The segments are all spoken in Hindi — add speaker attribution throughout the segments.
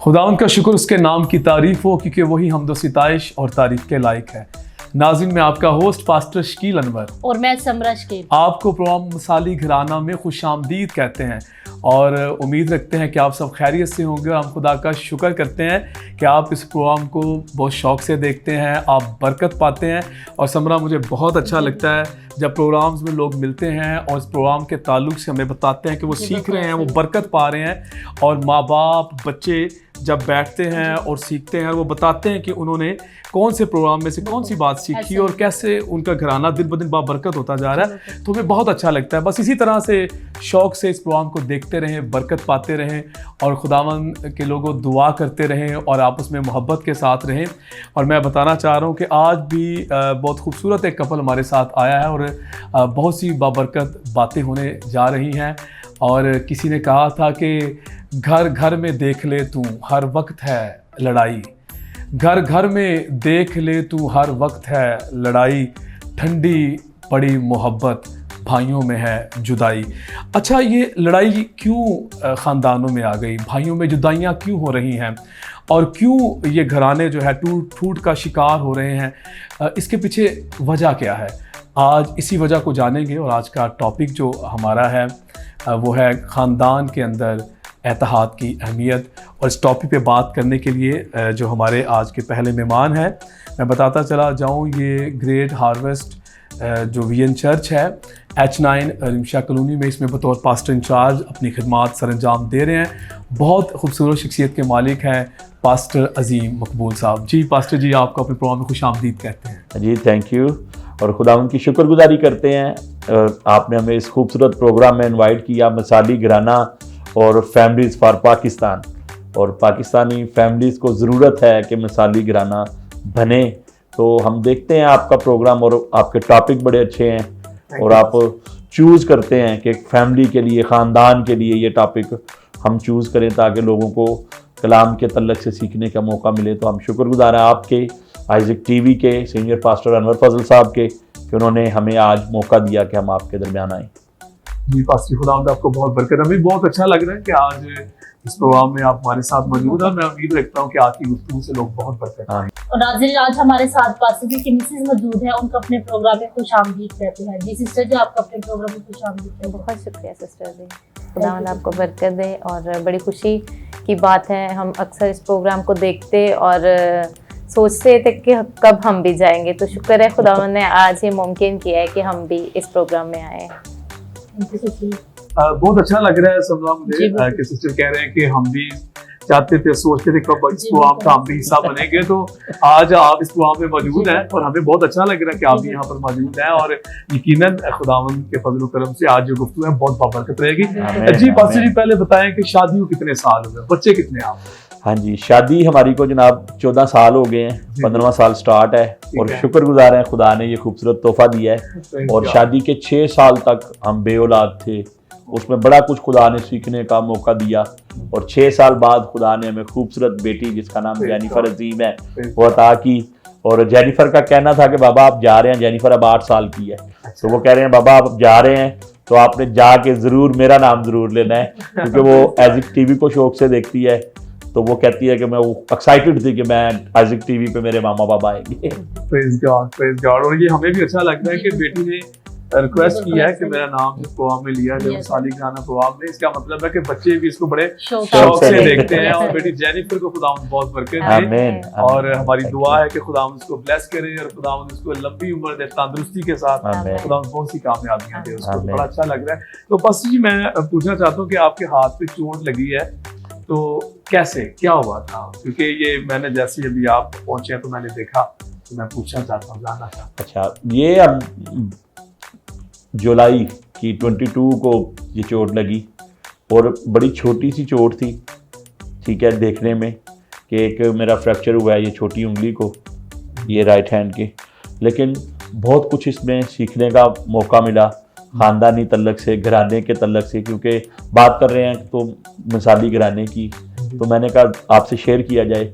Speaker 1: खुदावंद का शुक्र उसके नाम की तारीफ हो, क्योंकि वही हमदो सिताइश और तारीफ के लायक है। नाज़रीन, मैं आपका होस्ट पास्टर शकील अनवर
Speaker 2: और मैं समरा शकील
Speaker 1: आपको प्रोग्राम मसाली घराना में खुशामदीद कहते हैं और उम्मीद रखते हैं कि आप सब खैरियत से होंगे। हम खुदा का शुक्र करते हैं कि आप इस प्रोग्राम को बहुत शौक़ से देखते हैं, आप बरकत पाते हैं। और समरा, मुझे बहुत अच्छा लगता है जब प्रोग्राम्स में लोग मिलते हैं और इस प्रोग्राम के ताल्लुक से हमें बताते हैं कि वो सीख रहे हैं, वो बरकत पा रहे हैं। और माँ बाप बच्चे जब बैठते हैं और सीखते हैं, वो बताते हैं कि उन्होंने कौन से प्रोग्राम में से कौन सी बात सीखी और कैसे उनका घराना दिन ब दिन बाबरकत होता जा रहा है, तो हमें बहुत अच्छा लगता है। बस इसी तरह से शौक़ से इस प्रोग्राम को देखते रहें, बरकत पाते रहें और खुदावंद के लोगों दुआ करते रहें और आपस में मोहब्बत के साथ रहें। और मैं बताना चाह रहा हूँ कि आज भी बहुत खूबसूरत एक कपल हमारे साथ आया है और बहुत सी बाबरकत बातें होने जा रही हैं। और किसी ने कहा था कि घर घर में देख ले तू हर वक्त है लड़ाई, घर घर में देख ले तू हर वक्त है लड़ाई, ठंडी पड़ी मोहब्बत भाइयों में है जुदाई। अच्छा, ये लड़ाई क्यों ख़ानदानों में आ गई, भाइयों में जुदाइयाँ क्यों हो रही हैं और क्यों ये घराने जो है टूट फूट का शिकार हो रहे हैं, इसके पीछे वजह क्या है? आज इसी वजह को जानेंगे। और आज का टॉपिक जो हमारा है वो है ख़ानदान के अंदर एतहाद की अहमियत। और इस टॉपिक पे बात करने के लिए जो हमारे आज के पहले मेहमान हैं, मैं बताता चला जाऊँ, ये ग्रेट हार्वेस्ट जो वीएन चर्च है H9 रिमशा कॉलोनी में, इसमें बतौर पास्टर इंचार्ज अपनी खिदमात सरअंजाम दे रहे हैं। बहुत खूबसूरत शख्सियत के मालिक हैं पास्टर अजीम मकबूल साहब। जी पास्टर जी, आपको अपने प्रोग्राम में खुशामदीद कहते हैं।
Speaker 3: जी थैंक यू, और खुदावंद की शुक्रगुजारी करते हैं आपने हमें इस खूबसूरत प्रोग्राम में इनवाइट किया, मसाली घराना और फैमिलीज़ फॉर पाकिस्तान। और पाकिस्तानी फैमिलीज़ को ज़रूरत है कि मसाली घराना बने। तो हम देखते हैं आपका प्रोग्राम और आपके टॉपिक बड़े अच्छे हैं और आप चूज़ करते हैं कि फैमिली के लिए, ख़ानदान के लिए ये टॉपिक हम चूज़ करें ताकि लोगों को कलाम के तल्लक से सीखने का मौका मिले। तो हम शुक्रगुजार हैं आपके आइज़िक टीवी के सीनियर पास्टर अनवर फजल साहब के कि उन्होंने हमें आज मौका दिया कि हम आपके दरमियान आएँ।
Speaker 1: जी पास्टर, खुदावंद आपको बहुत बरकत। हमें बहुत अच्छा लग रहा है कि आज इस प्रोग्राम में आप हमारे साथ मौजूद हैं। मैं उम्मीद रखता हूँ कि आपकी गुफ्तगू से लोग बहुत बरकत पाएंगे।
Speaker 2: और नाज़रीन, आज हमारे साथ पास्टर जी की मिसेज मौजूद है, उनका अपने प्रोग्राम में खुशामदीद कहते हैं। जी सिस्टर जी, आपका अपने प्रोग्राम में खुशामदीद कहते हैं।
Speaker 4: बहुत शुक्रिया सिस्टर जी, खुदावंद आपको बरकत दे। और बड़ी खुशी की बात है, हम अक्सर इस प्रोग्राम को देखते और सोचते थे कि कब हम भी जाएंगे, तो शुक्र है खुदावंद ने आज ये मुमकिन किया है कि हम भी इस प्रोग्राम में आए।
Speaker 1: बहुत अच्छा लग रहा है समझा मुझे कि सिस्टर कह रहे हैं कि हम भी चाहते थे, सोचते थे कब इस प्रोग्राम का हम भी हिस्सा बनेंगे। तो आज आप इस प्रोग्राम में मौजूद हैं और हमें बहुत अच्छा लग रहा है कि आप भी यहाँ पर मौजूद हैं। और यकीनन खुदावंद के फजल करम से आज जो गुफ्तगू है बहुत बाबरकत रहेगी। जी पास्टर जी, पहले बताएं कि शादी को कितने साल हो गए, बच्चे कितने आप?
Speaker 3: हाँ जी, शादी हमारी को जनाब 14 साल हो गए हैं, 15वां साल स्टार्ट है और शुक्रगुजार हैं खुदा ने ये खूबसूरत तोहफा दिया है। और शादी के 6 साल तक हम बेऔलाद थे, उसमें बड़ा कुछ खुदा ने सीखने का मौका दिया। और 6 साल बाद खुदा ने हमें खूबसूरत बेटी जिसका नाम जेनिफर अजीम है वो अता की। और जेनिफर का कहना था कि बाबा आप जा रहे हैं, जेनिफर अब 8 साल की है, तो वो कह रहे हैं बाबा आप जा रहे हैं तो आपने जाके ज़रूर मेरा नाम ज़रूर लेना है, क्योंकि वो आइज़िक टीवी को शौक से देखती है। तो वो कहती है कि मैं वो एक्साइटेड थी कि मैं आइज़िक टीवी पे मेरे मामा बाबा आएंगे।
Speaker 1: Praise God, praise God. और ये हमें भी अच्छा लगता है कि बेटी ने रिक्वेस्ट किया है कि मेरा नाम इस प्रोग्राम में लिया जाए, मसाली घराना प्रोग्राम में। इसका मतलब है कि बच्चे भी इसको बड़े शौक से देखते हैं। और बेटी जेनिफर को खुदावंद बहुत बरकत दे और हमारी दुआ है कि खुदावंद उसको ब्लेस करे और खुदावंद उसको लंबी उम्र दे, तंदुरुस्ती के साथ खुदावंद बहुत सी कामयाबियां दे उसको। बड़ा अच्छा लग रहा है। तो पास्टर जी, मैं पूछना चाहता हूँ कि आपके हाथ पे चोट लगी है, तो कैसे, क्या हुआ था? क्योंकि ये मैंने जैसे अभी आप पहुंचे तो मैंने देखा, तो मैं पूछना चाहता हूँ, जानना चाहता हूँ।
Speaker 3: अच्छा, ये अब जुलाई की 22 को ये चोट लगी और बड़ी छोटी सी चोट थी, ठीक है, देखने में कि एक मेरा फ्रैक्चर हुआ है ये छोटी उंगली को, ये राइट हैंड के। लेकिन बहुत कुछ इसमें सीखने का मौका मिला ख़ानदानी तल्लक से, घराने के तल्लक से, क्योंकि बात कर रहे हैं तो मसाली घराने की। तो मैंने कहा आपसे शेयर किया जाए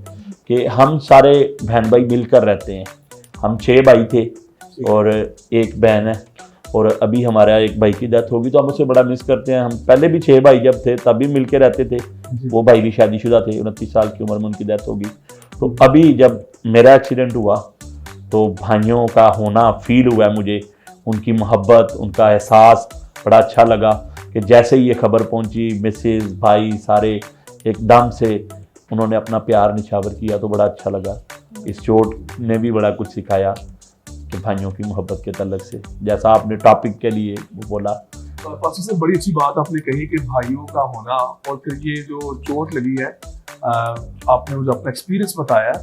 Speaker 3: कि हम सारे बहन भाई मिलकर रहते हैं। हम 6 भाई थे और एक बहन है। और अभी हमारा एक भाई की डेथ होगी तो हम उसे बड़ा मिस करते हैं। हम पहले भी 6 भाई जब थे तब भी मिल के रहते थे, वो भाई भी शादीशुदा थे, 29 साल की उम्र में उनकी डेथ होगी। तो अभी जब मेरा एक्सीडेंट हुआ तो भाइयों का होना फील हुआ है मुझे, उनकी मोहब्बत, उनका एहसास बड़ा अच्छा लगा कि जैसे ही ये खबर पहुंची मिसेस भाई सारे एकदम से उन्होंने अपना प्यार निछावर किया, तो बड़ा अच्छा लगा। इस चोट ने भी बड़ा कुछ सिखाया कि भाइयों की मोहब्बत के तल्लक से, जैसा आपने टॉपिक के लिए वो बोला।
Speaker 1: पास्टर साहब बड़ी अच्छी बात आपने कही कि भाइयों का होना, और फिर ये जो चोट लगी है, आपने मुझे अपना एक्सपीरियंस बताया,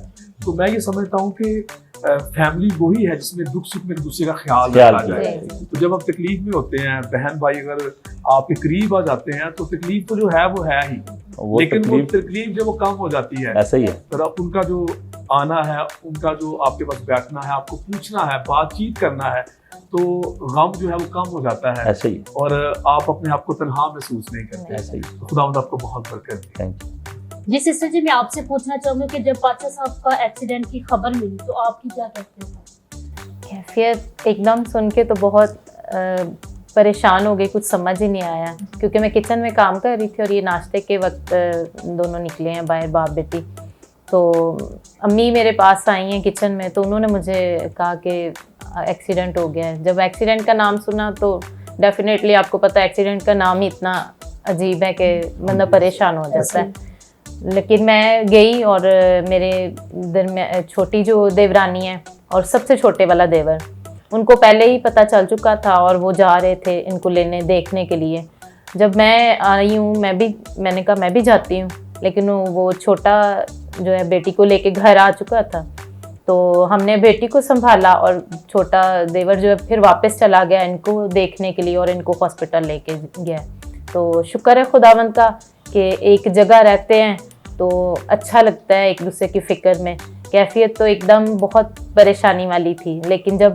Speaker 1: तो मैं ये समझता हूँ कि फैमिली वही है जिसमें दुख सुख में एक दूसरे का ख्याल रखा जाए। तो जब आप तकलीफ में होते हैं, बहन भाई अगर आपके करीब आ जाते हैं तो तकलीफ तो जो है वो है ही, लेकिन वो तकलीफ जब वो कम हो जाती है,
Speaker 3: ऐसा ही है,
Speaker 1: फिर आप उनका जो आना है, उनका जो आपके पास बैठना है, आपको पूछना है, बातचीत करना है, तो गम जो है वो कम हो जाता है।
Speaker 3: ऐसे ही,
Speaker 1: और आप अपने आप को तन्हा महसूस नहीं करते।
Speaker 3: ऐसे ही।
Speaker 1: तो खुदावंद आपको बहुत बरकत दे।
Speaker 3: Thank you.
Speaker 2: जी सिस्टर जी, मैं आपसे पूछना चाहूंगी कि जब पाचा साहब का एक्सीडेंट की खबर मिली तो आपकी क्या कैफियत है?
Speaker 4: कैफियत एकदम सुन के तो बहुत परेशान हो गई, कुछ समझ ही नहीं आया, क्योंकि मैं किचन में काम कर रही थी और ये नाश्ते के वक्त दोनों निकले हैं बाहर, बाप बेटी। तो अम्मी मेरे पास आई हैं किचन में, तो उन्होंने मुझे कहा कि एक्सीडेंट हो गया है। जब एक्सीडेंट का नाम सुना तो डेफिनेटली आपको पता है एक्सीडेंट का नाम ही इतना अजीब है कि बंदा परेशान हो जाता है। लेकिन मैं गई और मेरे दरमियान छोटी जो देवरानी है और सबसे छोटे वाला देवर, उनको पहले ही पता चल चुका था और वो जा रहे थे इनको लेने देखने के लिए। जब मैं आई हूँ मैंने कहा मैं भी जाती हूँ, लेकिन वो छोटा जो है बेटी को लेके घर आ चुका था, तो हमने बेटी को संभाला और छोटा देवर जो है फिर वापस चला गया इनको देखने के लिए और इनको हॉस्पिटल लेके गया। तो शुक्र है खुदावंद का कि एक जगह रहते हैं तो अच्छा लगता है एक दूसरे की फ़िक्र में। कैफियत तो एकदम बहुत परेशानी वाली थी, लेकिन जब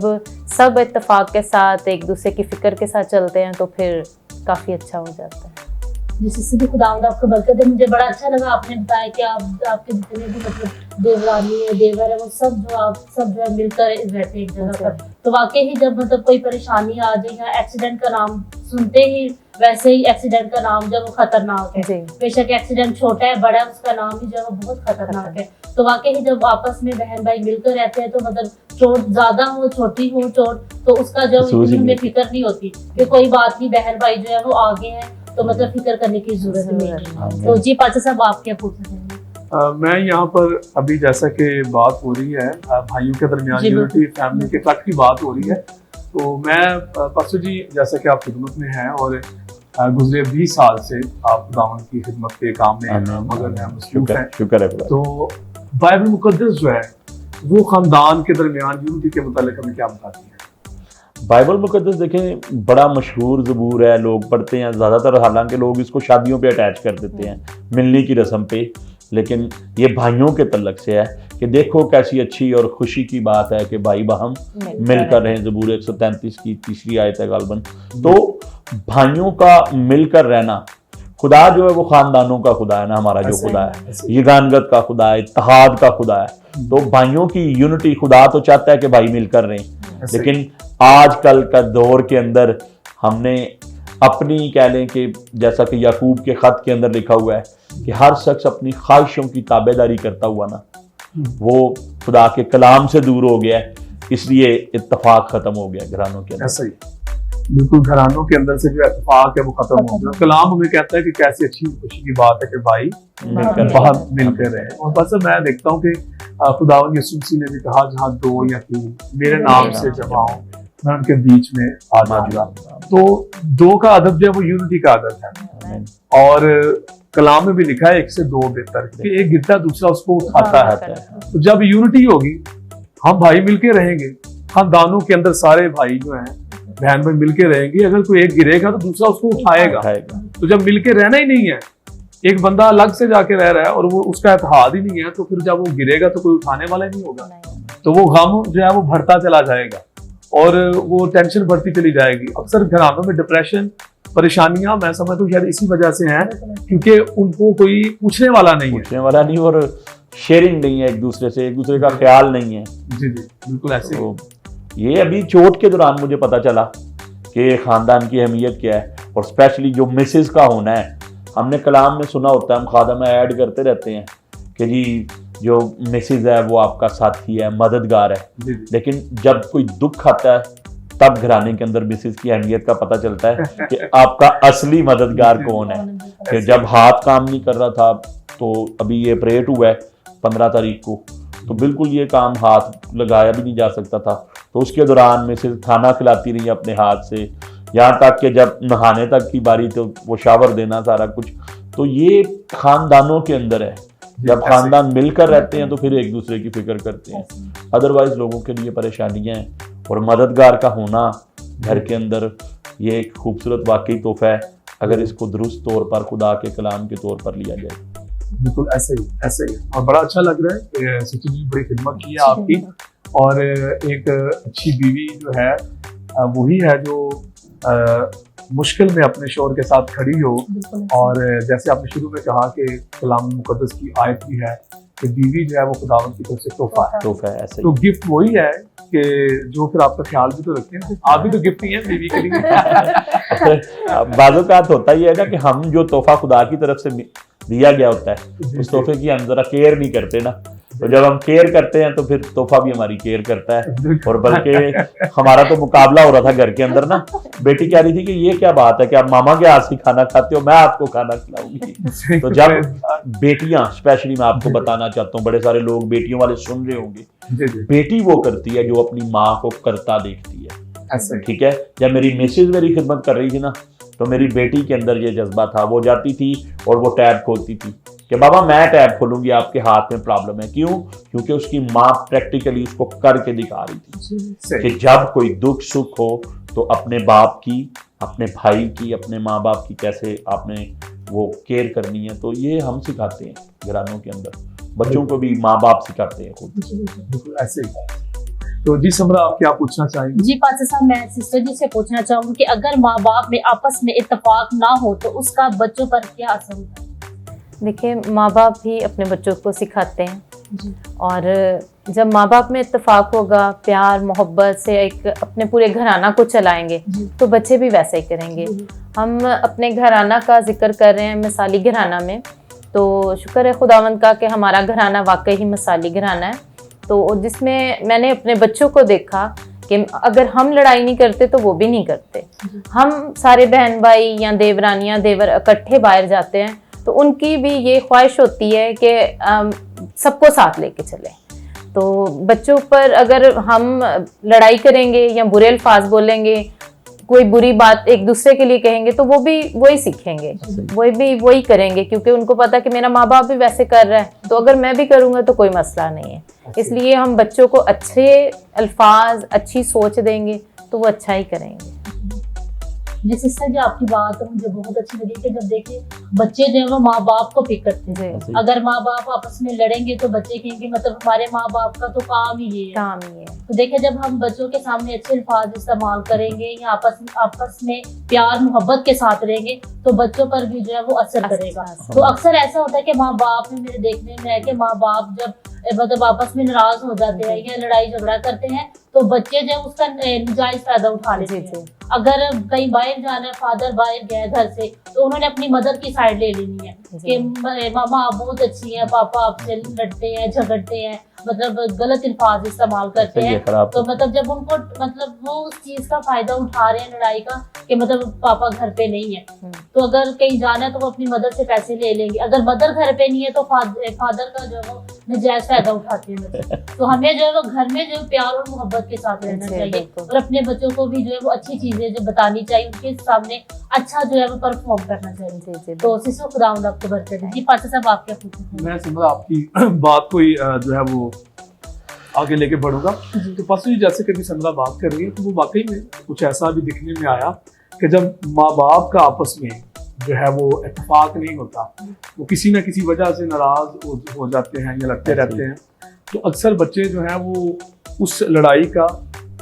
Speaker 4: सब इत्तेफाक के साथ एक दूसरे की फ़िक्र के साथ चलते हैं तो फिर काफ़ी अच्छा हो जाता है।
Speaker 2: जिससे खुदावंद आपको बरकत दे। मुझे बड़ा अच्छा लगा आपने बताया कि आपके जितने भी मतलब देवरानी है, देवर है, वो सब जो है मिलकर रहते हैं एक जगह पर। तो वाकई ही जब मतलब कोई परेशानी आ जाए या एक्सीडेंट का नाम सुनते ही, वैसे ही एक्सीडेंट का नाम जब वो खतरनाक है, बेशक एक्सीडेंट छोटा है बड़ा है, उसका नाम ही जो है वो बहुत खतरनाक है। तो वाकई ही जब आपस में बहन भाई मिलकर रहते हैं तो मतलब चोट ज्यादा हो छोटी हो चोट, तो उसका जो हमें फिक्र नहीं होती कि कोई बात नहीं, बहन भाई जो है वो आगे हैं, तो मतलब फिक्र करने की जरूरत नहीं है। तो जी पाचा साहब आप क्या पूछ रहे हैं?
Speaker 1: मैं यहाँ पर अभी जैसा कि बात हो रही है भाइयों के दरमियान यूनिटी, फैमिली के कट की बात हो रही है, तो मैं पास्टर जी जैसा कि आप खिदमत में हैं और गुजरे 20 साल से आप खुदावंद की खिदमत के काम में मगन हैं, मसरूफ हैं।
Speaker 3: शुक्र है।
Speaker 1: तो बाइबल मुकद्दस जो है वो खानदान के दरमियान यूनिटी के मुतालिक हमें क्या बताती है?
Speaker 3: बाइबल मुकद्दस देखें बड़ा मशहूर ज़बूर है, लोग पढ़ते हैं ज़्यादातर, हालांकि लोग इसको शादियों पे अटैच कर देते हैं, मिलने की रस्म पे, लेकिन ये भाइयों के तल्लक से है कि देखो कैसी अच्छी और खुशी की बात है कि भाई बहन मिलकर रहें। ज़बूर 133 की 3री आयत है गालबन। तो भाइयों का मिलकर रहना, खुदा जो है वो खानदानों का खुदा है ना, हमारा जो खुदा है यगानगत का खुदा है, इत्तेहाद का खुदा है। तो भाइयों की यूनिटी, खुदा तो चाहता है कि भाई मिलकर रहें, लेकिन आजकल का दौर के अंदर हमने अपनी कह लें कि जैसा कि याकूब के खत के अंदर लिखा हुआ है कि हर शख्स अपनी ख्वाहिशों की ताबेदारी करता हुआ ना वो खुदा के कलाम से दूर हो गया है, इसलिए इत्तेफाक खत्म हो गया घरानों के अंदर।
Speaker 1: ऐसा ही बिल्कुल, घरानों के अंदर से जो इत्तेफाक है वो खत्म हो गया। कलाम हमें कहता है कि कैसी अच्छी खुशी की बात है कि भाई बहुत मिलकर रहे। और बस मैं देखता हूँ कि खुदावंद यीशु मसीह ने भी कहा जहाँ 2 या 3 मेरे नाम से जमा हो मैं उनके बीच में आ जाऊंगा। तो 2 का अदब जो है वो यूनिटी का अदब है, और कलाम में भी लिखा है 1 से 2 बेहतर कि एक गिरता दूसरा उसको उठाता है। तो जब यूनिटी होगी, हम भाई मिलके रहेंगे, खानदानों के अंदर सारे भाई जो हैं बहन भाई मिलके रहेंगे, अगर कोई एक गिरेगा तो दूसरा उसको उठाएगा। तो जब मिलके रहना ही नहीं है, एक बंदा अलग से जाके रह रहा है और वो उसका इत्तेहाद ही नहीं है, तो फिर जब वो गिरेगा तो कोई उठाने वाला नहीं होगा। तो वो गम जो है वो बढ़ता चला जाएगा और वो टेंशन बढ़ती चली जाएगी। अक्सर घरानों में डिप्रेशन, परेशानियां मैं समझता हूँ शायद इसी वजह से हैं, क्योंकि उनको कोई पूछने वाला नहीं
Speaker 3: और शेयरिंग नहीं है, एक दूसरे का ख्याल नहीं है।
Speaker 1: जी बिल्कुल ऐसे।
Speaker 3: तो ये अभी चोट के दौरान मुझे पता चला कि ख़ानदान की अहमियत क्या है, और स्पेशली जो मिसेस का होना है। हमने कलाम में सुना होता है, हम खादा में ऐड करते रहते हैं कि जी जो मिसेस है वो आपका साथी है, मददगार है, लेकिन जब कोई दुख आता है तब घराने के अंदर मिसेस की अहमियत का पता चलता है कि आपका असली मददगार कौन है। कि जब हाथ काम नहीं कर रहा था, तो अभी ये ऑपरेट हुआ है 15 तारीख को, तो बिल्कुल ये काम हाथ लगाया भी नहीं जा सकता था, तो उसके दौरान मिसेस खाना खिलाती रही अपने हाथ से, यहाँ तक कि जब नहाने तक की बारी तो वो शावर देना सारा कुछ। तो ये खानदानों के अंदर है, जब खानदान मिलकर रहते हैं तो फिर एक दूसरे की फिक्र करते हैं। अदरवाइज लोगों के लिए परेशानियां हैं, और मददगार का होना घर के अंदर ये एक खूबसूरत वाकई तोहफा है, अगर इसको दुरुस्त तौर पर खुदा के कलाम के तौर पर लिया जाए।
Speaker 1: बिल्कुल ऐसे ही। और बड़ा अच्छा लग रहा है कि सचिन जी बड़ी खिदमत की है आपकी, और एक अच्छी बीवी जो है वही है जो मुश्किल में अपने शौहर के साथ खड़ी हो। और जैसे आपने शुरू में कहा कि कलाम मुकद्दस की आयत भी है कि बीवी जो है वो खुदावंद की तरफ से तोहफा है।
Speaker 3: ऐसे
Speaker 1: तो गिफ्ट वही है कि जो फिर आपका ख्याल भी तो रखते हैं, आप भी तो गिफ्ट ही हैं बीवी के लिए।
Speaker 3: बाज़-औक़ात होता ही है ना कि हम जो तोहफा खुदा की तरफ से दिया गया होता है, उस तोहफे की हम जरा केयर नहीं करते ना, तो जब हम केयर करते हैं तो फिर तोहफा भी हमारी केयर करता है। और बल्कि हमारा तो मुकाबला हो रहा था घर के अंदर ना, बेटी कह रही थी कि ये क्या बात है कि आप मामा के हाथ से खाना खाते हो, मैं आपको खाना खिलाऊंगी। तो जब बेटियां, स्पेशली मैं आपको बताना चाहता हूँ, बड़े सारे लोग बेटियों वाले सुन रहे होंगे, बेटी वो करती है जो अपनी माँ को करता देखती है। ठीक है, जब मेरी मिसेज मेरी खिदमत कर रही थी ना, तो मेरी बेटी के अंदर ये जज्बा था, वो जाती थी और वो टैब खोलती थी कि बाबा मैं टैब खोलूंगी, आपके हाथ में प्रॉब्लम है। क्यों? क्योंकि उसकी माँ प्रैक्टिकली उसको करके दिखा रही थी कि जब कोई दुख सुख हो तो अपने बाप की, अपने भाई की, अपने माँ बाप की कैसे आपने वो केयर करनी है। तो ये हम सिखाते हैं घरानों के अंदर, बच्चों को भी माँ बाप सिखाते हैं खुद।
Speaker 1: ऐसे ही। तो जी समरा, आप क्या पूछना चाहेंगे?
Speaker 2: जी पास्टर साहब, मैं सिस्टर जी से पूछना चाहूंगी कि अगर माँ बाप में आपस में इत्तेफाक ना हो तो उसका बच्चों पर क्या असर होता है?
Speaker 4: देखिए, माँ बाप ही अपने बच्चों को सिखाते हैं, और जब माँ बाप में इत्तेफाक होगा, प्यार मोहब्बत से एक अपने पूरे घराना को चलाएंगे, तो बच्चे भी वैसे ही करेंगे। हम अपने घराना का जिक्र कर रहे हैं, मिसाली घराना में, तो शुक्र है खुदावंद का कि हमारा घराना वाकई ही मिसाली घराना है। तो जिसमें मैंने अपने बच्चों को देखा कि अगर हम लड़ाई नहीं करते तो वो भी नहीं करते। हम सारे बहन भाई या देवरानियां देवर इकट्ठे बाहर जाते हैं, तो उनकी भी ये ख्वाहिश होती है कि सबको साथ लेके चले। तो बच्चों पर अगर हम लड़ाई करेंगे या बुरे अल्फाज बोलेंगे, कोई बुरी बात एक दूसरे के लिए कहेंगे, तो वो भी वही सीखेंगे, वो भी वही करेंगे, क्योंकि उनको पता कि मेरा माँ बाप भी वैसे कर रहा है, तो अगर मैं भी करूँगा तो कोई मसला नहीं है। इसलिए हम बच्चों को अच्छे अल्फाज, अच्छी सोच देंगे तो वो अच्छा ही करेंगे।
Speaker 2: जी सिस्टर जी, आपकी बात मुझे बहुत अच्छी लगी कि जब देखिए बच्चे जो है वो माँ बाप को पिक करते हैं। अगर माँ बाप आपस में लड़ेंगे तो बच्चे कहेंगे मतलब हमारे माँ बाप का तो काम ही ये है। तो देखिए, जब हम बच्चों के सामने अच्छे अल्फाज इस्तेमाल करेंगे या आपस में प्यार मोहब्बत के साथ रहेंगे, तो बच्चों पर भी जो है वो असर करेगा। तो अक्सर ऐसा होता है कि माँ बाप में, मेरे देखने में है कि माँ बाप जब मतलब आपस में नाराज हो जाते हैं या लड़ाई झगड़ा करते हैं, तो बच्चे जो उसका नाजायज फायदा उठा लेते हैं। अगर कहीं बाहर जाना है, फादर बाहर गए घर से, तो उन्होंने अपनी मदर की साइड ले लेनी है कि मामा आप बहुत अच्छी हैं, पापा आपसे लड़ते हैं, झगड़ते हैं, मतलब गलत अल्फाज इस्तेमाल करते हैं। तो मतलब जब उनको मतलब वो उस चीज का फायदा उठा रहे हैं लड़ाई का कि मतलब पापा घर पे नहीं है, तो अगर कहीं जाना है तो वो अपनी मदर से पैसे ले लेंगे। अगर मदर घर पे नहीं है तो फादर का जो है वो नाजायज फायदा उठाते हैं। तो हमें जो है वो घर में जो प्यार और मोहब्बत के साथ रहना चाहिए, और अपने बच्चों को भी जो है वो अच्छी चीजें जो बतानी चाहिए, उनके सामने अच्छा जो है वो परफॉर्म करना चाहिए। तो सिस्टर खुदावंद आपको बरकत दे। जी पास्टर साहब, आप क्या पूछेंगे?
Speaker 1: मैं समझा आपकी बात को ही जो है वो आगे लेके बढ़ूंगा। तो पास्टर जी, जैसे कभी संदरा बात कर रही है, तो वो वाकई में कुछ ऐसा भी दिखने में आया कि जब माँ बाप का आपस में जो है वो इत्तेफाक नहीं होता, वो किसी न किसी वजह से नाराज हो जाते हैं या लड़ते रहते हैं, तो अक्सर बच्चे जो हैं वो उस लड़ाई का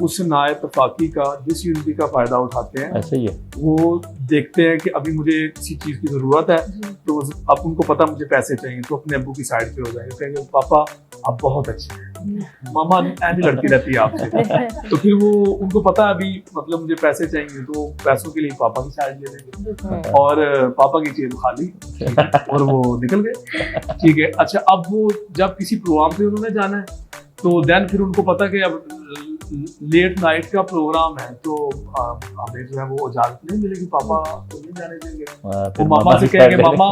Speaker 1: उस नाइतफाकी का, डिसयूनिटी का फायदा उठाते हैं।
Speaker 3: ऐसा ही है।
Speaker 1: वो देखते हैं कि अभी मुझे किसी चीज की जरूरत है, तो अब उनको पता मुझे पैसे चाहिए, तो अपने अब्बू की साइड पे हो जाएंगे, कहेंगे पापा आप बहुत अच्छे हैं, मामा ऐसी लड़ती रहती है आपसे। तो फिर वो उनको पता है अभी मतलब मुझे पैसे चाहिए, तो पैसों के लिए पापा की साइड ले लेंगे और पापा की जेब खाली और वो निकल गए। ठीक है, अच्छा अब वो जब किसी प्रोग्राम पे उन्होंने जाना है तो देन फिर उनको पता कि अब लेट नाइट का प्रोग्राम है, तो हमें जो है वो इजाजत नहीं मिलेगी, पापा तो नहीं जाने देंगे। तो मामा से कहेंगे मामा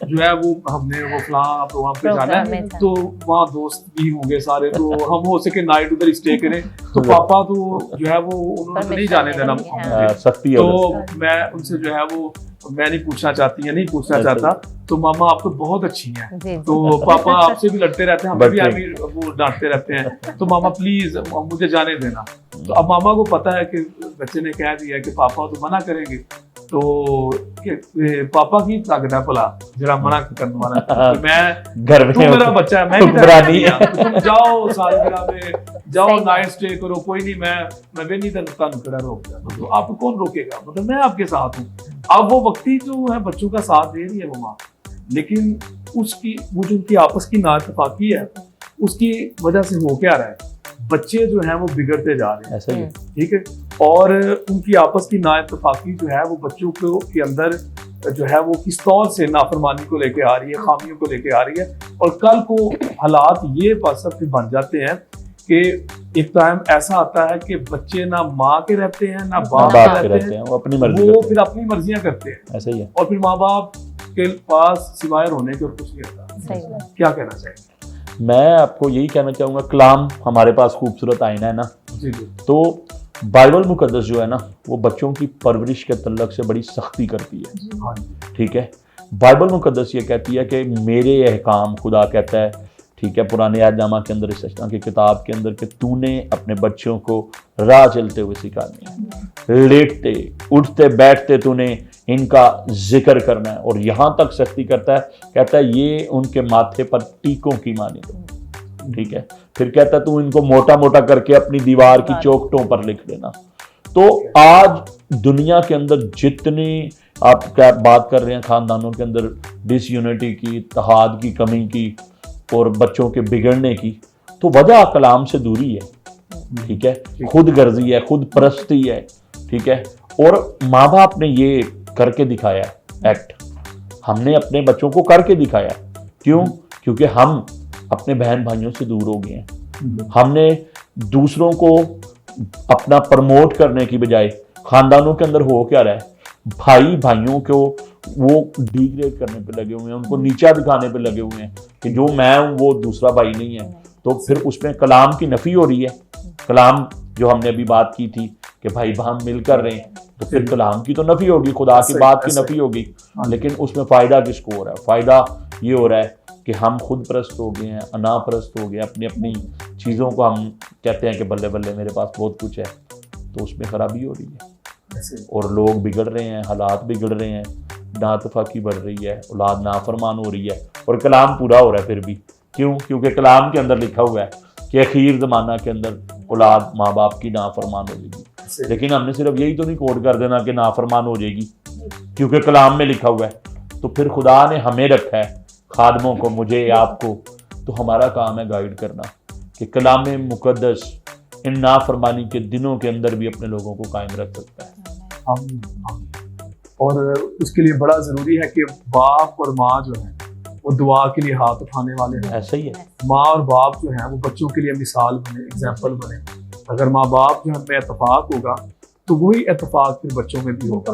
Speaker 1: जो है वो हमने वो फलां प्रोग्राम पे जाना है, तो वहाँ दोस्त भी होंगे सारे, तो हम हो सके नाइट उधर स्टे करें, तो पापा तो जो है वो उन्होंने नहीं जाने देना। तो मैं उनसे जो है वो मैं नहीं पूछना चाहती या नहीं पूछना चाहता, तो मामा आप तो बहुत अच्छी हैं, तो पापा आपसे भी लड़ते रहते हैं, हमें भी अभी वो डांटते रहते हैं, तो मामा प्लीज मुझे जाने देना। तो अब मामा को पता है कि बच्चे ने कह दिया कि पापा तो मना करेंगे, तो पापा की ताकत है भला जरा मना करने वाला, तो मैं घर में मेरा बच्चा है, मैं तुम जाओ सालगिरह में जाओ, नाइट स्टे करो, कोई नहीं, मैं भी नहीं तन खड़ा रोक जाता, तो आपको कौन रोकेगा, मतलब मैं आपके साथ हूँ। अब वो वक्ती जो है बच्चों का साथ दे रही है वो माँ, लेकिन उसकी वो जो उनकी आपस की नाइतफाकी है उसकी वजह से हो क्या रहा है, बच्चे जो हैं वो बिगड़ते जा रहे हैं।
Speaker 3: ऐसा ही है।
Speaker 1: ठीक है, और उनकी आपस की नाइतफाकी जो है वो बच्चों को के अंदर जो है वो किस तौर से नाफरमानी को लेके आ रही है, खामियों को लेके आ रही है, और कल को हालात ये बन जाते हैं कि एक टाइम ऐसा आता है कि बच्चे ना माँ के रहते हैं ना बाप के रहते हैं,
Speaker 3: वो अपनी मर्जी
Speaker 1: वो फिर अपनी मर्जियां करते हैं।
Speaker 3: ऐसा ही है।
Speaker 1: और फिर माँ बाप के पास सिवाय रोने के और कुछ नहीं होता। क्या कहना चाहिए?
Speaker 3: मैं आपको यही कहना चाहूँगा, कलाम हमारे पास खूबसूरत आईना है ना,
Speaker 1: जी जी।
Speaker 3: तो बाइबल मुकद्दस जो है ना वो बच्चों की परवरिश के तल्लक से बड़ी सख्ती करती है। ठीक है, बाइबल मुकद्दस ये कहती है कि मेरे अहकाम, खुदा कहता है, ठीक है, पुराने अहदनामा के अंदर, इस की किताब के अंदर, कि तूने अपने बच्चों को राह चलते हुए सिखानी है, लेटते उठते बैठते तूने इनका जिक्र करना है, और यहाँ तक सख्ती करता है, कहता है ये उनके माथे पर टीकों की मानी दो। ठीक है, फिर कहता है तू इनको मोटा मोटा करके अपनी दीवार की चौखटों पर लिख देना। तो आज दुनिया के अंदर जितनी आप क्या बात कर रहे हैं खानदानों के अंदर डिसयूनिटी की, इत्तेहाद की कमी की और बच्चों के बिगड़ने की, तो वजह कलाम से दूरी है। ठीक है, खुद गर्जी है, खुद परस्ती है। ठीक है, और माँ बाप ने ये करके दिखाया एक्ट, हमने अपने बच्चों को करके दिखाया। क्यों? क्योंकि हम अपने बहन भाइयों से दूर हो गए हैं। हमने दूसरों को अपना प्रमोट करने की बजाय, खानदानों के अंदर हो क्या रहा है, भाई भाइयों को वो डिग्रेड करने पे लगे हुए हैं, उनको नीचा दिखाने पे लगे हुए हैं कि जो मैं हूँ वो दूसरा भाई नहीं है। तो फिर उसमें कलाम की नफी हो रही है। कलाम जो हमने अभी बात की थी कि भाई बहन मिलकर रहे हैं, तो फिर कलाम की तो नफी होगी, खुदा की बात की नफी होगी। लेकिन उसमें फायदा किसको हो रहा है? फायदा ये हो रहा है कि हम खुद परस्त हो गए हैं, अनापरस्त हो गए, अपनी अपनी चीज़ों को हम कहते हैं कि बल्ले बल्ले मेरे पास बहुत कुछ है, तो उसमें खराबी हो रही है और लोग बिगड़ रहे हैं, हालात बिगड़ रहे हैं, नातफाकी बढ़ रही है, औलाद नाफरमान हो रही है, और कलाम पूरा हो रहा है फिर भी। क्यों? क्योंकि कलाम के अंदर लिखा हुआ है कि आखिर ज़माना के अंदर औलाद माँ बाप की नाफरमान हो जाएगी। लेकिन हमने सिर्फ यही तो नहीं कोड कर देना कि नाफरमान हो जाएगी, क्योंकि कलाम में लिखा हुआ है। तो फिर खुदा ने हमें रखा है, खादमों को, मुझे, आपको, तो हमारा काम है गाइड करना कि कलाम मुकद्दस इन नाफरमानी के दिनों के अंदर भी अपने लोगों को कायम रख सकता है।
Speaker 1: और उसके लिए बड़ा जरूरी है कि बाप और माँ जो है वो दुआ के लिए हाथ उठाने वाले हैं।
Speaker 3: ऐसा ही है।
Speaker 1: माँ और बाप जो है वो बच्चों के लिए मिसाल बने, एग्जाम्पल बने। अगर माँ बाप जो हमें इत्तेफाक होगा तो वही इत्तेफाक फिर बच्चों में भी होगा।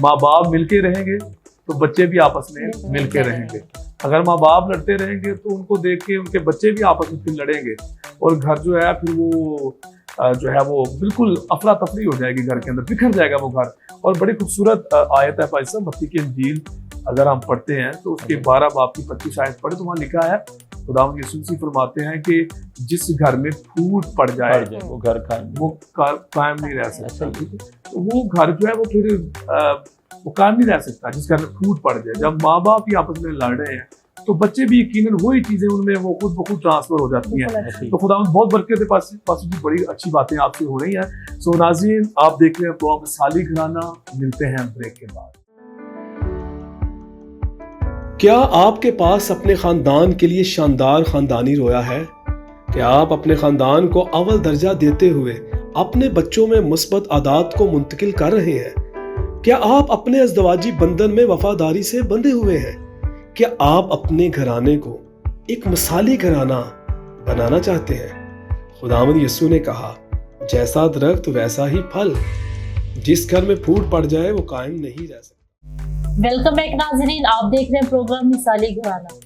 Speaker 1: माँ बाप मिलके रहेंगे तो बच्चे भी आपस में मिलके रहेंगे। अगर माँ बाप लड़ते रहेंगे तो उनको देख के उनके बच्चे भी आपस में फिर लड़ेंगे, और घर जो है फिर वो जो है वो बिल्कुल अफरा तफरी हो जाएगी, घर के अंदर बिखर जाएगा वो घर। और बड़ी खूबसूरत आयत है भाई साहब, मत्ती की इंजील अगर हम पढ़ते हैं तो उसके 12 बाब की 25 आयत पढ़े तो वहाँ लिखा है, खुदावंद यीशु मसीह फरमाते हैं कि जिस घर में फूट पड़ जाए
Speaker 3: वो घर
Speaker 1: कायम नहीं रह सकता। तो वो घर जो है वो फिर वो कायम नहीं रह सकता जिस घर में फूट पड़ जाए। जब माँ बाप ही आपस में लड़ रहे हैं तो बच्चे भी यकीनन वही चीजें उनमें वो खुद ब खुद ट्रांसफर हो जाती हैं। तो खुदा बहुत बरकत है। पास जी बड़ी अच्छी बातें आपसे हो रही हैं। सो नाज़रीन, आप देख रहे हैं प्रोग्राम साली घराना। मिलते हैं ब्रेक के बाद। क्या आपके पास अपने खानदान के लिए शानदार खानदानी रोया है? क्या आप अपने खानदान को अव्वल दर्जा देते हुए अपने बच्चों में मुस्बत आदात को मुंतकिल कर रहे हैं? क्या आप अपने अज़दवाजी बंधन में वफादारी से बंधे हुए हैं? क्या आप अपने घराने को एक मिसाली घराना बनाना चाहते हैं? खुदावंद यीशु ने कहा, जैसा दरख्त वैसा ही फल, जिस घर में फूट पड़ जाए वो कायम नहीं रह सकता।
Speaker 2: वेलकम बैक नाज़रीन, आप देख रहे हैं प्रोग्राम मिसाली घराना।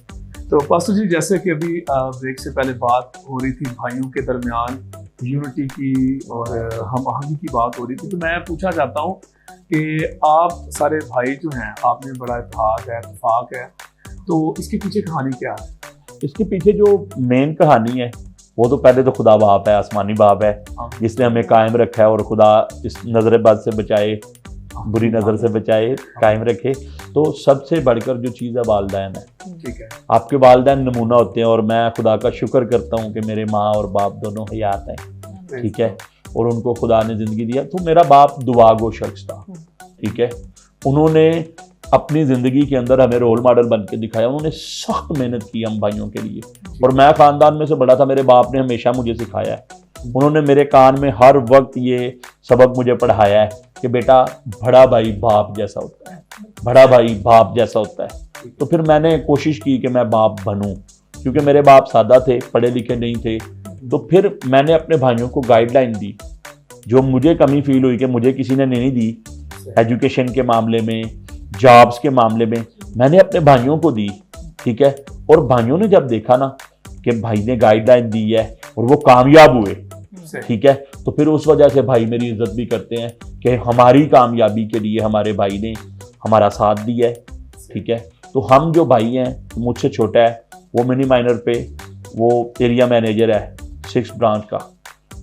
Speaker 1: तो पास्टर जी, जैसे कि अभी ब्रेक से पहले बात हो रही थी भाइयों के दरमियान यूनिटी की और हम आहंगी की बात हो रही थी, तो मैं पूछना चाहता हूँ कि आप सारे भाई जो हैं, आप में बड़ा इत्तेफाक है, तो इसके पीछे कहानी क्या है?
Speaker 3: इसके पीछे जो मेन कहानी है वो तो पहले तो खुदा बाप है, आसमानी बाप है, जिसने हमें कायम रखा है और खुदा इस नजरबाज से बचाए, बुरी नजर से बचाए, कायम रखे। तो सबसे बढ़कर जो चीज़ है वालदैन है।
Speaker 1: ठीक है।
Speaker 3: आपके वालदैन नमूना होते हैं और मैं खुदा का शुक्र करता हूँ कि मेरे माँ और बाप दोनों हयात हैं, ठीक है, और उनको खुदा ने ज़िंदगी दिया। तो मेरा बाप दुआ गो शख्स था, ठीक है, उन्होंने अपनी ज़िंदगी के अंदर हमें रोल मॉडल बन के दिखाया। उन्होंने सख्त मेहनत की हम भाइयों के लिए, और मैं ख़ानदान में से बड़ा था। मेरे बाप ने हमेशा मुझे सिखाया है, उन्होंने मेरे कान में हर वक्त ये सबक मुझे पढ़ाया है कि बेटा, बड़ा भाई बाप जैसा होता है, बड़ा भाई बाप जैसा होता है। तो फिर मैंने कोशिश की कि मैं बाप बनूं, क्योंकि मेरे बाप सादा थे, पढ़े लिखे नहीं थे। तो फिर मैंने अपने भाइयों को गाइडलाइन दी, जो मुझे कमी फील हुई कि मुझे किसी ने नहीं दी, एजुकेशन के मामले में, जॉब्स के मामले में, मैंने अपने भाइयों को दी, ठीक है। और भाइयों ने जब देखा ना कि भाई ने गाइडलाइन दी है और वो कामयाब हुए, ठीक है, तो फिर उस वजह से भाई मेरी इज्जत भी करते हैं कि हमारी कामयाबी के लिए हमारे भाई ने हमारा साथ दिया है, ठीक है। तो हम जो भाई हैं, मुझसे छोटा है, वो मिनी माइनर पे वो एरिया मैनेजर है 6 ब्रांच का।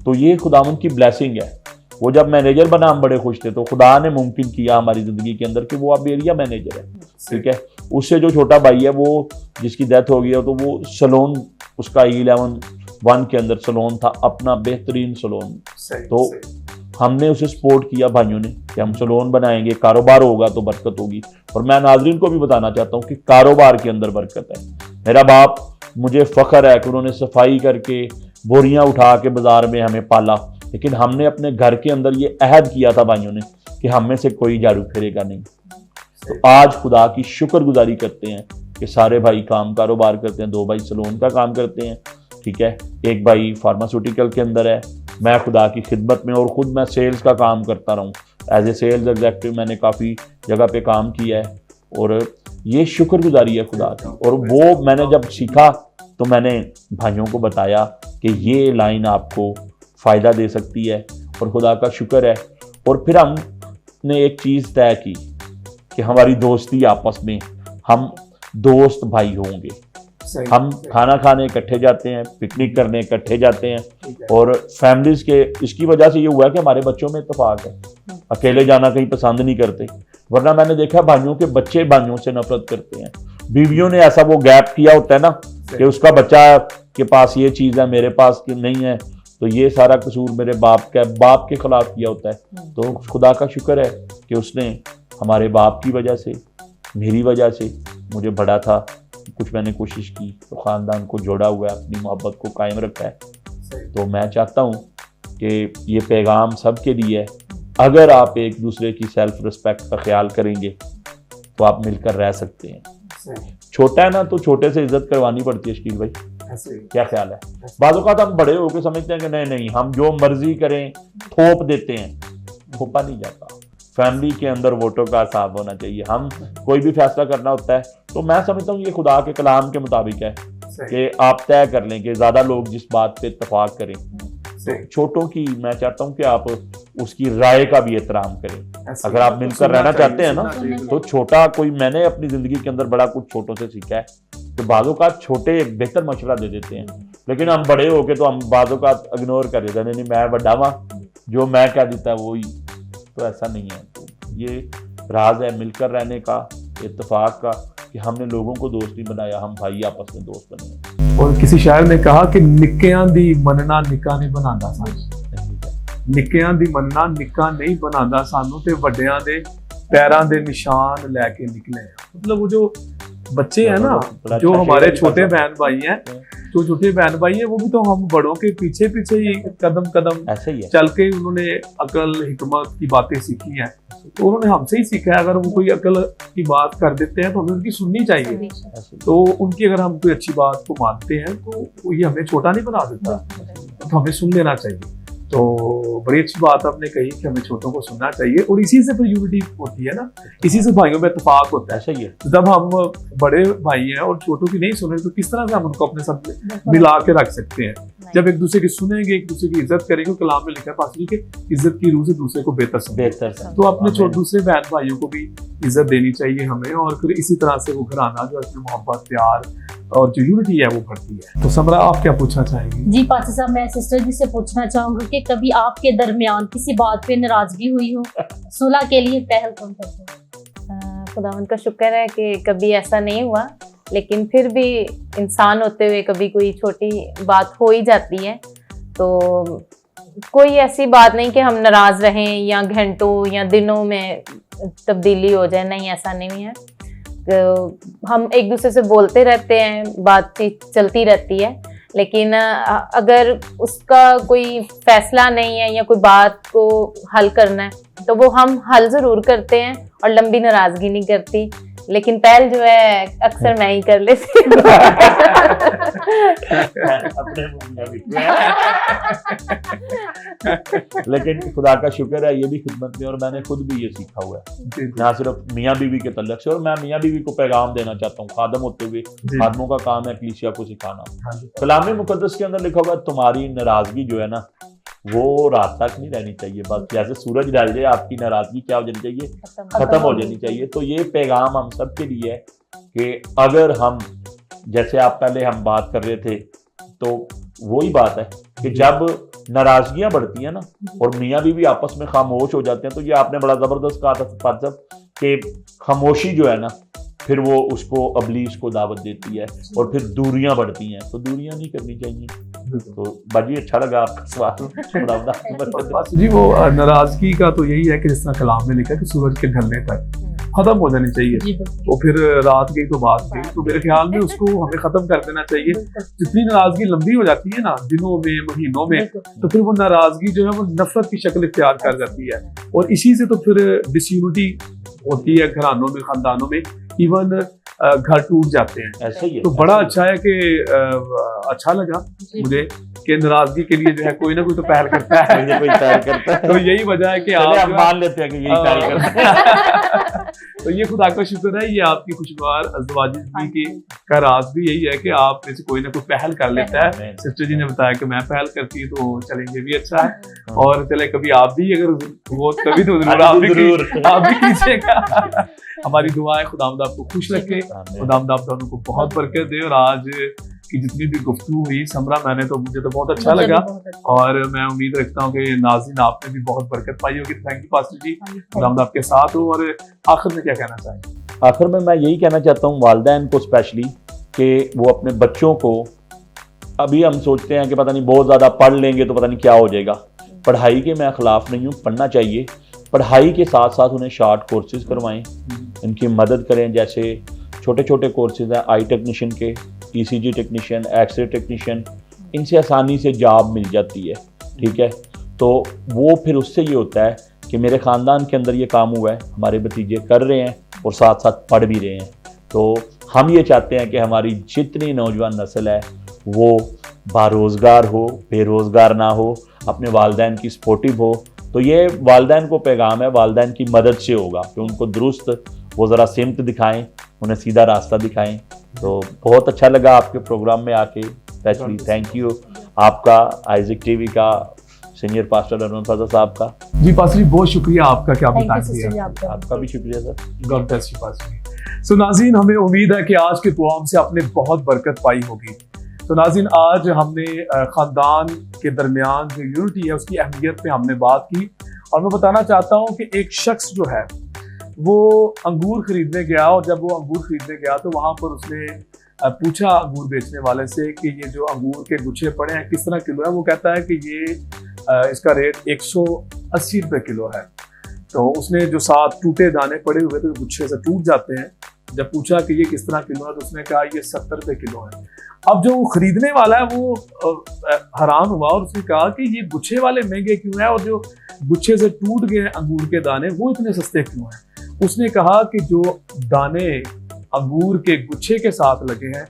Speaker 3: तो ये खुदावंद की ब्लेसिंग है। वो जब मैनेजर बना हम बड़े खुश थे, तो खुदा ने मुमकिन किया हमारी ज़िंदगी के अंदर कि वो अब एरिया मैनेजर है, ठीक है। उससे जो छोटा भाई है, वो जिसकी डेथ हो गई है, तो वो सलोन, उसका 11-1 के अंदर सलोन था, अपना बेहतरीन सलोन। तो हमने उसे सपोर्ट किया भाइयों ने कि हम सलोन बनाएंगे, कारोबार होगा तो बरकत होगी। और मैं नाज़रीन को भी बताना चाहता हूँ कि कारोबार के अंदर बरकत है। मेरा बाप, मुझे फ़ख्र है कि उन्होंने सफाई करके बोरियां उठा के बाजार में हमें पाला, लेकिन हमने अपने घर के अंदर ये अहद किया था भाइयों ने कि हम में से कोई झाड़ू फेरेगा नहीं। तो आज खुदा की शुक्रगुजारी करते हैं कि सारे भाई काम कारोबार करते हैं। 2 भाई सलोन का काम करते हैं, ठीक है, एक भाई फार्मास्यूटिकल के अंदर है। मैं खुदा की खिदमत में, और ख़ुद मैं सेल्स का काम करता रहूँ, एज ए सेल्स एग्जेक्टिव मैंने काफ़ी जगह पे काम किया है। और ये शुक्रगुजारी है खुदा की। और वो मैंने जब सीखा तो मैंने भाइयों को बताया कि ये लाइन आपको फ़ायदा दे सकती है, और खुदा का शुक्र है। और फिर हमने एक चीज़ तय की कि हमारी दोस्ती आपस में, हम दोस्त भाई होंगे, हम खाना खाने इकट्ठे जाते हैं, पिकनिक करने इकट्ठे जाते हैं, और फैमिलीज के, इसकी वजह से ये हुआ कि हमारे बच्चों में इत्तेफाक है, अकेले जाना कहीं पसंद नहीं करते। वरना मैंने देखा भाइयों के बच्चे भाइयों से नफरत करते हैं। बीवियों ने ऐसा वो गैप किया होता है ना कि उसका बच्चा के पास ये चीज़ है, मेरे पास नहीं है, तो ये सारा कसूर मेरे बाप का, बाप के खिलाफ किया होता है। तो खुदा का शुक्र है कि उसने हमारे बाप की वजह से, मेरी वजह से, मुझे बड़ा था, कुछ मैंने कोशिश की तो ख़ानदान को जोड़ा हुआ है, अपनी मोहब्बत को कायम रखा है। तो मैं चाहता हूँ कि ये पैगाम सबके लिए है। अगर आप एक दूसरे की सेल्फ रिस्पेक्ट का ख्याल करेंगे तो आप मिलकर रह सकते हैं। छोटा है ना, तो छोटे से इज्जत करवानी पड़ती है। शकील भाई, क्या ख्याल है? बाज़ औक़ात हम बड़े होकर समझते हैं कि नहीं नहीं, हम जो मर्जी करें, थोप देते हैं, थोपा नहीं जाता। फैमिली के अंदर वोटों का हिसाब होना चाहिए। हम कोई भी फैसला करना होता है तो मैं समझता हूँ ये खुदा के कलाम के मुताबिक है कि आप तय कर लें कि ज़्यादा लोग जिस बात पे इत्तेफाक करें। तो छोटों की मैं चाहता हूँ कि आप उसकी राय का भी एहतराम करें। अगर आप मिलकर रहना चाहते हैं ना, तो छोटा कोई, मैंने अपनी ज़िंदगी के अंदर बड़ा कुछ छोटों से सीखा है कि बाज़ों का छोटे एक बेहतर मशवरा दे देते हैं, लेकिन हम बड़े हो के तो हम बाज़ों का इग्नोर कर देते हैं। नहीं, मैं बड़ा वहाँ, जो मैं कह देता है वही। तो ऐसा नहीं है। तो ये राज है मिलकर रहने का, इत्तेफाक का, कि हमने लोगों को दोस्त नहीं बनाया, हम भाई आपस में दोस्त बने।
Speaker 1: और किसी शायर ने कहा कि निक्कियां दी मनना निक्का नहीं बनांदा सानू, निक्कियां दी मनना निक्का नहीं बनांदा सानू ते वड्डियां दे पैरां दे निशान लेके निकले हैं। मतलब वो जो बच्चे हैं ना, जो हमारे छोटे बहन भाई हैं, जो छोटे बहन भाई हैं, वो भी तो हम बड़ों के पीछे पीछे ही कदम कदम
Speaker 3: ऐसे ही है।
Speaker 1: चल के उन्होंने अकल हिकमत की बातें सीखी हैं, तो उन्होंने हमसे ही सीखा है। अगर वो कोई अकल की बात कर देते हैं तो हमें उनकी सुननी चाहिए। तो उनकी अगर हम कोई अच्छी बात को मानते हैं तो ये हमें छोटा नहीं बना देता, तो हमें सुन लेना चाहिए। तो बड़ी अच्छी बात आपने कही कि हमें छोटों को सुनना चाहिए, और इसी से फिर यूनिटी होती है ना, इसी से भाइयों में इत्तेफाक होता है।
Speaker 3: ऐसा ही है।
Speaker 1: जब हम बड़े भाई हैं और छोटों की नहीं सुने तो किस तरह से हम उनको अपने साथ मिला के रख सकते हैं? जब एक दूसरे की सुनेंगे, एक दूसरे की इज्जत करेंगे। कलाम में लिखा है पास कि इज्जत की रूह से दूसरे को बेहतर समझे। तो अपने दूसरे बहन भाइयों को भी इज्जत देनी चाहिए हमें, और फिर इसी तरह से वो घराना जो है मोहब्बत प्यार और जो यूनिटी है वो बढ़ती है। तो समरा, आप क्या पूछना चाहेंगी?
Speaker 2: जी पासी साहब, मैं सिस्टर जी से पूछना चाहूंगी कि कभी आपके दरमियान किसी बात पे नाराजगी हुई हो, सुलह के लिए पहल कौन करते हैं?
Speaker 4: खुदावंद का शुक्र है कि कभी ऐसा नहीं हुआ, लेकिन फिर भी इंसान होते हुए कभी कोई छोटी बात हो ही जाती है। तो कोई ऐसी बात नहीं कि हम नाराज रहें या घंटों या दिनों में तब्दीली हो जाए, नहीं, ऐसा नहीं है। तो हम एक दूसरे से बोलते रहते हैं, बातचीत चलती रहती है, लेकिन अगर उसका कोई फैसला नहीं है या कोई बात को हल करना है तो वो हम हल ज़रूर करते हैं, और लंबी नाराज़गी नहीं करती। लेकिन पहल जो है अक्सर मैं ही कर लेती हूँ।
Speaker 3: लेकिन खुदा का शुक्र है ये भी खिदमत में, और मैंने खुद भी ये सीखा हुआ है, ना सिर्फ मियाँ बीवी के तल्लक से। और मैं मियाँ बीवी को पैगाम देना चाहता हूँ, खादम होते हुए खादमों का काम है कलीसिया को सिखाना। कलाम मुकद्दस के अंदर लिखा हुआ है तुम्हारी नाराजगी जो है ना वो रात तक नहीं रहनी चाहिए, बस जैसे सूरज ढल जाए आपकी नाराजगी क्या हो जानी चाहिए, खत्म हो जानी चाहिए। तो ये पैगाम हम सब के लिए है कि अगर हम, जैसे आप पहले हम बात कर रहे थे, तो वही बात है कि जब नाराजगियां बढ़ती हैं ना और मियाँ बीवी आपस में खामोश हो जाते हैं, तो ये आपने बड़ा जबरदस्त कहा था फातिमा कि खामोशी जो है ना फिर वो उसको अबलीस को दावत देती है और फिर दूरियां बढ़ती हैं। तो दूरियां नहीं करनी चाहिए। तो बाजी अच्छा लगा आपका सवाल
Speaker 1: जी। वो नाराजगी का तो यही है कि जिस तरह कलाम में लिखा है कि सूरज के ढलने तक खत्म हो जानी चाहिए। तो फिर रात की तो बात थी, तो मेरे ख्याल में उसको हमें खत्म कर देना चाहिए। जितनी नाराजगी लंबी हो जाती है ना, दिनों में महीनों में, तो फिर वो नाराजगी जो है वो नफरत की शक्ल इख्तियार कर जाती है, और इसी से तो फिर डिसयूनिटी होती है घरानों में, खानदानों में, इवन घर टूट जाते हैं।
Speaker 3: ऐसे ही है।
Speaker 1: तो बड़ा अच्छा है कि अच्छा लगा मुझे कि नाराजगी के लिए जो है कोई ना कोई तो पहल करता है।
Speaker 3: कोई पहल करता है।
Speaker 1: तो यही वजह है कि आप
Speaker 3: मान लेते हैं कि यही पहल करता है।
Speaker 1: तो ये खुदा का शुक्र है, ये आपकी खुशगवार अज़वाजी ज़िंदगी का राज भी यही है कि आप में से कोई ना कोई पहल कर लेता है। सिस्टर जी ने बताया कि मैं पहल करती हूँ, तो चलेंगे भी अच्छा है। और चले कभी आप भी, अगर वो कभी तो आप भी कीजिएगा। हमारी दुआएं खुदावंद आपको खुश रखे, खुदावंद आप दोनों को बहुत बरकत दे। और आज की जितनी भी गुफ्तगू हुई समरा, मुझे तो बहुत अच्छा लगा, और मैं उम्मीद रखता हूँ कि नाज़रीन आपने भी बहुत बरकत पाई होगी। थैंक यू पास्टर जी, खुदावंद आपके साथ हो। और आखिर में क्या कहना चाहेंगे?
Speaker 3: आखिर में मैं यही कहना चाहता हूँ वालिदैन को स्पेशली, कि वो अपने बच्चों को, अभी हम सोचते हैं कि पता नहीं बहुत ज़्यादा पढ़ लेंगे तो पता नहीं क्या हो जाएगा। पढ़ाई के मैं ख़िलाफ़ नहीं हूँ, पढ़ना चाहिए। पढ़ाई के साथ साथ उन्हें शॉर्ट कोर्सेज करवाएं, इनकी मदद करें। जैसे छोटे छोटे कोर्सेज हैं आई टेक्नीशियन के, ECG टेक्नीशियन, एक्सरे टेक्नीशियन, इनसे आसानी से जॉब मिल जाती है। ठीक है, तो वो फिर उससे ये होता है कि मेरे ख़ानदान के अंदर ये काम हुआ है, हमारे भतीजे कर रहे हैं और साथ साथ पढ़ भी रहे हैं। तो हम ये चाहते हैं कि हमारी जितनी नौजवान नस्ल है वो बारोज़गार हो, बेरोज़गार ना हो, अपने वालिदैन की सपोर्टिव हो। तो ये वालिदैन को पैगाम है, वालिदैन की मदद से होगा कि उनको दुरुस्त वो ज़रा सिमत दिखाएं, उन्हें सीधा रास्ता दिखाएं। तो बहुत अच्छा लगा आपके प्रोग्राम में आके, स्पेशली थैंक यू आपका, आइज़िक टीवी का सीनियर पास्टर अरुण फजल साहब का।
Speaker 1: जी पास्टर जी, बहुत शुक्रिया आपका कि आपने टाइम दिया।
Speaker 3: आपका भी शुक्रिया sir.
Speaker 1: God bless you pastor ji. So नाज़रीन, हमें उम्मीद है कि आज के प्रोग्राम से आपने बहुत बरकत पाई होगी। तो नाज़रीन, आज हमने ख़ानदान के दरमियान जो यूनिटी है उसकी अहमियत पे हमने बात की, और मैं बताना चाहता हूँ कि एक शख्स जो है वो अंगूर खरीदने गया, और जब वो अंगूर खरीदने गया तो वहाँ पर उसने पूछा अंगूर बेचने वाले से कि ये जो अंगूर के गुच्छे पड़े हैं किस तरह किलो है। वो कहता है कि ये इसका रेट 180 रुपये किलो है। तो उसने जो 7 टूटे दाने पड़े हुए तो गुच्छे से टूट जाते हैं। जब पूछा कि ये किस तरह किलो है तो उसने कहा ये 70 रुपये किलो है। अब जो खरीदने वाला है वो हैरान हुआ और उसने कहा कि ये गुच्छे वाले महंगे क्यों हैं और जो गुच्छे से टूट गए अंगूर के दाने वो इतने सस्ते क्यों हैं। उसने कहा कि जो दाने अंगूर के गुच्छे के साथ लगे हैं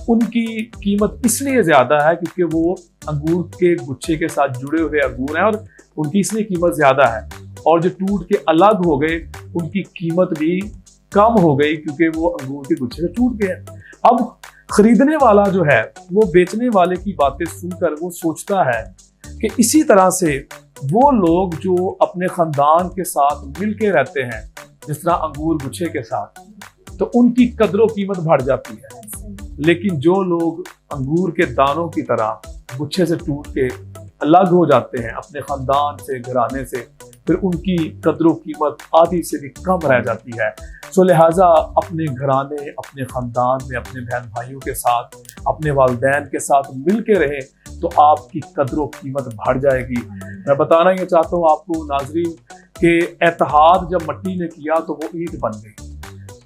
Speaker 1: उनकी कीमत इसलिए ज़्यादा है क्योंकि वो अंगूर के गुच्छे के साथ जुड़े हुए अंगूर हैं और उनकी इसलिए कीमत ज़्यादा है, और जो टूट के अलग हो गए उनकी कीमत भी कम हो गई क्योंकि वो अंगूर के गुच्छे से टूट गए। अब खरीदने वाला जो है वो बेचने वाले की बातें सुनकर वो सोचता है कि इसी तरह से वो लोग जो अपने ख़ानदान के साथ मिल के रहते हैं जिस तरह अंगूर गुच्छे के साथ, तो उनकी कदर कीमत बढ़ जाती है। लेकिन जो लोग अंगूर के दानों की तरह गुच्छे से टूट के अलग हो जाते हैं अपने ख़ानदान से, घराने से, फिर उनकी कदर कीमत आधी से भी कम रह जाती है। सो लिहाजा अपने घराने, अपने ख़ानदान में अपने बहन भाइयों के साथ, अपने वालिदैन के साथ मिल के रहें तो आपकी कदर कीमत बढ़ जाएगी। मैं बताना ये चाहता हूँ आपको नाज़रीन कि एतहाद जब मट्टी ने किया तो वो ईंट बन गई,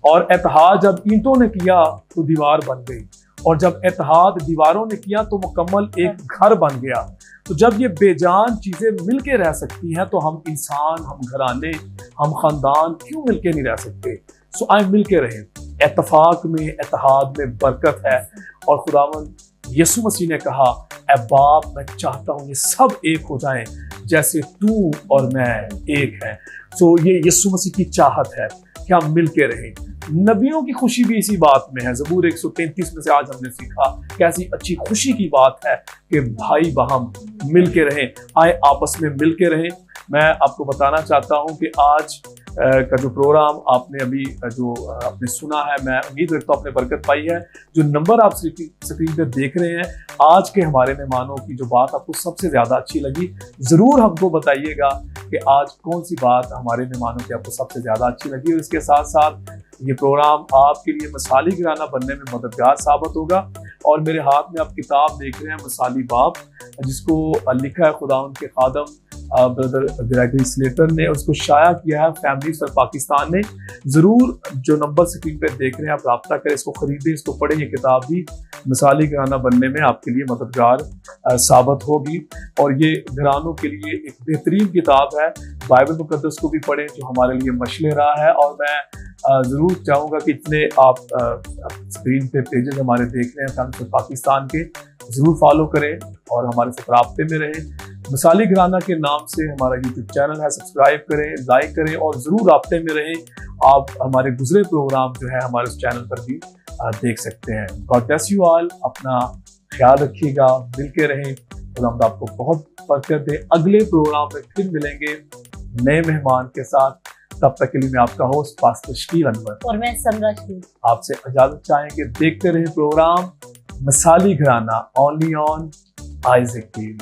Speaker 1: और एतहाद जब ईंटों ने किया तो दीवार बन गई, और जब एतहाद दीवारों ने किया तो मुकम्मल एक घर बन गया। तो जब ये बेजान चीज़ें मिल के रह सकती हैं तो हम इंसान, हम घराने, हम ख़ानदान क्यों मिल के नहीं रह सकते। सो आए मिल के रहें। एतफाक में, एतहाद में बरकत है। और खुदावंद यीशु मसीह ने कहा, ऐ बाप मैं चाहता हूँ ये सब एक हो जाएं जैसे तू और मैं एक हैं। सो ये यीशु मसीह की चाहत है कि हम मिल के रहें। नबियों की खुशी भी इसी बात में है। ज़बूर 133 में से आज हमने सीखा कैसी अच्छी खुशी की बात है कि भाई बहन मिल के रहें। आए आपस में मिल के रहें। मैं आपको बताना चाहता हूं कि आज का जो प्रोग्राम आपने अभी जो आपने सुना है, मैं उम्मीद रखता हूँ आपने बरकत पाई है। जो नंबर आप स्क्रीन पे देख रहे हैं, आज के हमारे मेहमानों की जो बात आपको सबसे ज़्यादा अच्छी लगी ज़रूर हमको बताइएगा कि आज कौन सी बात हमारे मेहमानों की आपको सबसे ज़्यादा अच्छी लगी। और इसके साथ साथ ये प्रोग्राम आपके लिए मिसाली घराना बनने में मददगार साबित होगा। और मेरे हाथ में आप किताब देख रहे हैं मिसाली बाप, जिसको लिखा है खुदावंद के खादम ब्रदर ग्रेगरी स्लेटर ने, उसको शाया किया है फैमिली फॉर पाकिस्तान ने। ज़रूर जो नंबर स्क्रीन पे देख रहे हैं आप रब्ता करें, इसको खरीदें, इसको पढ़ें। ये किताब भी मिसाली घराना बनने में आपके लिए मददगार साबित होगी। और ये घरानों के लिए एक बेहतरीन किताब है। बाइबल मुकद्दस को भी पढ़ें जो हमारे लिए मशले रहा है। और मैं ज़रूर चाहूँगा कि इतने आप स्क्रीन पे पेजेस हमारे देख रहे हैं फैमिली फॉर पाकिस्तान के, ज़रूर फॉलो करें और हमारे साथ राब्ते में रहें। मिसाली घराना के नाम से हमारा यूट्यूब चैनल है, सब्सक्राइब करें, लाइक करें और ज़रूर राब्ते में रहें। आप हमारे गुजरे प्रोग्राम जो है हमारे इस चैनल पर भी देख सकते हैं। God bless you all. अपना ख्याल रखिएगा, मिल के रहें। खुदा आपको बहुत बरकत दे। अगले प्रोग्राम में फिर मिलेंगे नए मेहमान के साथ। तब तक के लिए मैं आपका होस्ट पास्टर शकील अनवर
Speaker 2: और मैं समरा शकील
Speaker 1: आपसे इजाजत चाहेंगे। देखते रहे प्रोग्राम मिसाली घराना ओनली ऑन आइज़ेक टीवी।